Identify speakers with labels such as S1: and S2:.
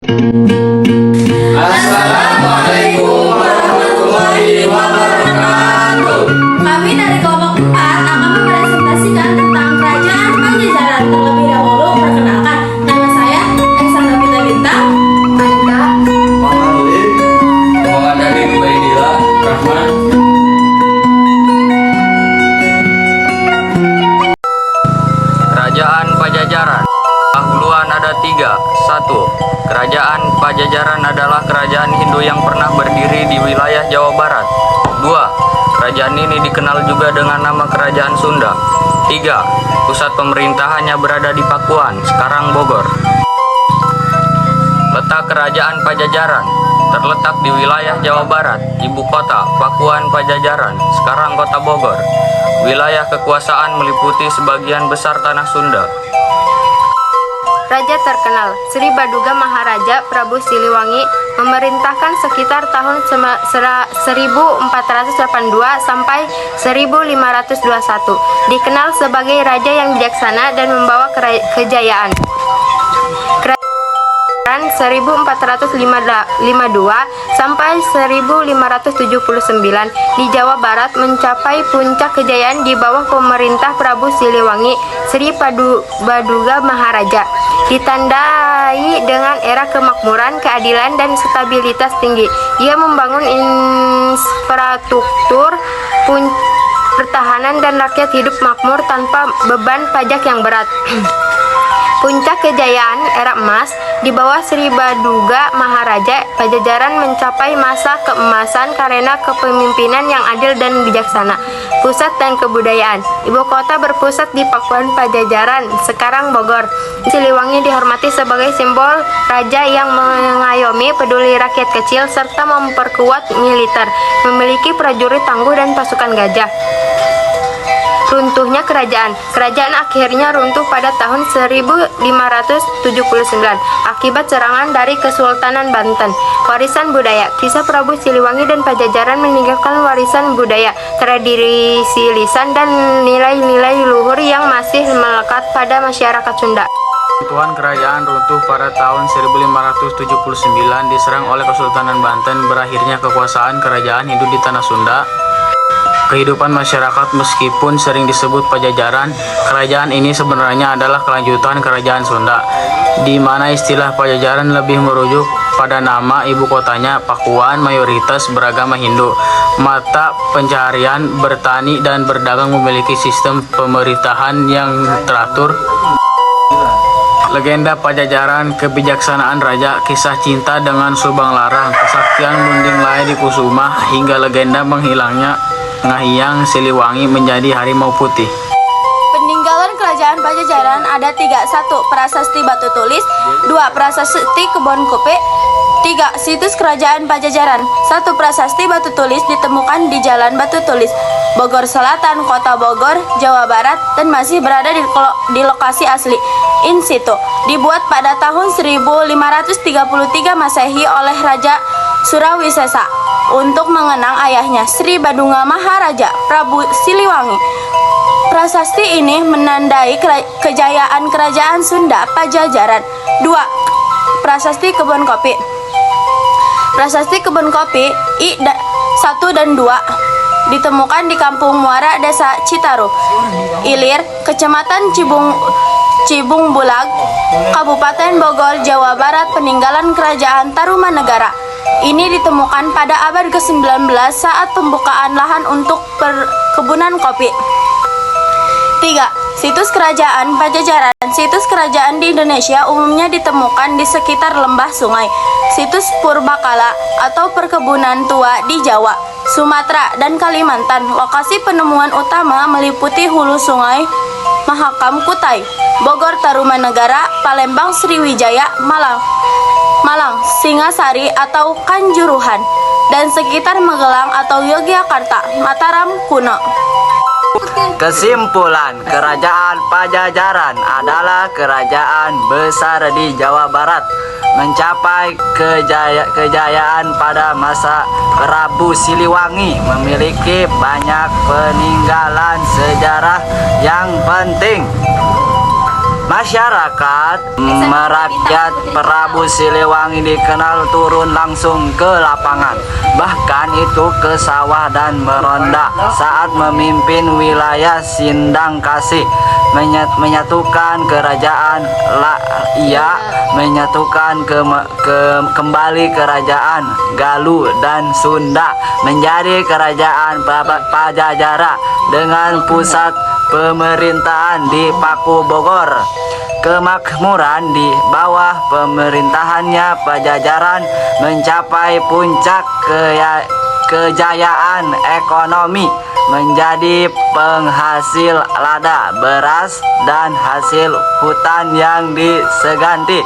S1: Assalamualaikum warahmatullahi wabarakatuh.
S2: Kami dari kelompok 4 akan mempresentasikan tentang kerajaan Pajajaran. Terlebih dahulu, perkenalkan, nama saya Esa Nabila Bintang, Anita,
S1: Muhammad Muhammad Adi Ubaidillah Rahman.
S3: Kerajaan Pajajaran. Dahuluan ada 3. 1. Kerajaan Pajajaran adalah kerajaan Hindu yang pernah berdiri di wilayah Jawa Barat. 2. Kerajaan ini dikenal juga dengan nama Kerajaan Sunda. 3. Pusat pemerintahannya berada di Pakuan, sekarang Bogor. Letak Kerajaan Pajajaran terletak di wilayah Jawa Barat, ibu kota Pakuan Pajajaran, sekarang kota Bogor. Wilayah kekuasaan meliputi sebagian besar tanah Sunda.
S4: Raja terkenal Sri Baduga Maharaja Prabu Siliwangi memerintahkan sekitar tahun 1482 sampai 1521. Dikenal sebagai raja yang bijaksana dan membawa kejayaan. Kerajaan 1452 sampai 1579 di Jawa Barat mencapai puncak kejayaan di bawah pemerintah Prabu Siliwangi Sri Baduga Maharaja. Ditandai dengan era kemakmuran, keadilan, dan stabilitas tinggi. Ia membangun infrastruktur pertahanan dan rakyat hidup makmur tanpa beban pajak yang berat. Puncak kejayaan era emas di bawah Sri Baduga Maharaja, Pajajaran mencapai masa keemasan karena kepemimpinan yang adil dan bijaksana. Pusat dan kebudayaan. Ibu kota berpusat di Pakuan Pajajaran, sekarang Bogor. Siliwangi dihormati sebagai simbol raja yang mengayomi, peduli rakyat kecil, serta memperkuat militer. Memiliki prajurit tangguh dan pasukan gajah. Runtuhnya kerajaan. Kerajaan akhirnya runtuh pada tahun 1579 akibat serangan dari Kesultanan Banten. Warisan budaya. Kisah Prabu Siliwangi dan Pajajaran meninggalkan warisan budaya, tradisi lisan, dan nilai-nilai luhur yang masih melekat pada masyarakat Sunda.
S3: Runtuhan kerajaan runtuh pada tahun 1579 diserang oleh Kesultanan Banten. Berakhirnya kekuasaan kerajaan Hindu di tanah Sunda. Kehidupan masyarakat meskipun sering disebut Pajajaran, kerajaan ini sebenarnya adalah kelanjutan kerajaan Sunda, di mana istilah Pajajaran lebih merujuk pada nama ibu kotanya Pakuan, mayoritas beragama Hindu. Mata pencaharian bertani dan berdagang, memiliki sistem pemerintahan yang teratur. Legenda Pajajaran, kebijaksanaan raja, kisah cinta dengan Subang Larang, kesaktian Munding Laya di Kusuma, hingga legenda menghilangnya Ngahiyang Siliwangi menjadi harimau putih.
S2: Peninggalan kerajaan Pajajaran ada 3. 1. Prasasti Batu Tulis. 2. Prasasti Kebon Kopi. 3. Situs Kerajaan Pajajaran. 1. Prasasti Batu Tulis ditemukan di Jalan Batu Tulis, Bogor Selatan, Kota Bogor, Jawa Barat, dan masih berada di lokasi asli in situ. Dibuat pada tahun 1533 Masehi oleh Raja Surawisesa untuk mengenang ayahnya Sri Baduga Maharaja Prabu Siliwangi. Prasasti ini menandai kejayaan kerajaan Sunda Pajajaran. 2. Prasasti Kebun Kopi. Prasasti Kebun Kopi I 1 dan 2 ditemukan di Kampung Muara, Desa Citaru, Ilir, Kecamatan Cibung Bulag, Kabupaten Bogor, Jawa Barat. Peninggalan kerajaan Tarumanegara. Ini ditemukan pada abad ke-19 saat pembukaan lahan untuk perkebunan kopi. 3. Situs Kerajaan Pajajaran. Situs kerajaan di Indonesia umumnya ditemukan di sekitar lembah sungai. Situs Purbakala atau perkebunan tua di Jawa, Sumatera, dan Kalimantan. Lokasi penemuan utama meliputi hulu sungai Mahakam Kutai, Bogor, Tarumanegara, Palembang, Sriwijaya, Malang, Singasari atau Kanjuruhan, dan sekitar Magelang atau Yogyakarta, Mataram kuno.
S5: Kesimpulan, kerajaan Pajajaran adalah kerajaan besar di Jawa Barat, mencapai kejayaan pada masa Prabu Siliwangi, memiliki banyak peninggalan sejarah yang penting. Masyarakat merakyat Prabu Siliwangi dikenal turun langsung ke lapangan, bahkan itu ke sawah dan meronda saat memimpin wilayah Sindang Kasih, menyatukan kerajaan ia menyatukan kembali kerajaan Galuh dan Sunda menjadi kerajaan Pajajaran dengan pusat pemerintahan di Paku Bogor. Kemakmuran di bawah pemerintahannya Pajajaran mencapai puncak kejayaan ekonomi, menjadi penghasil lada, beras, dan hasil hutan yang disegani.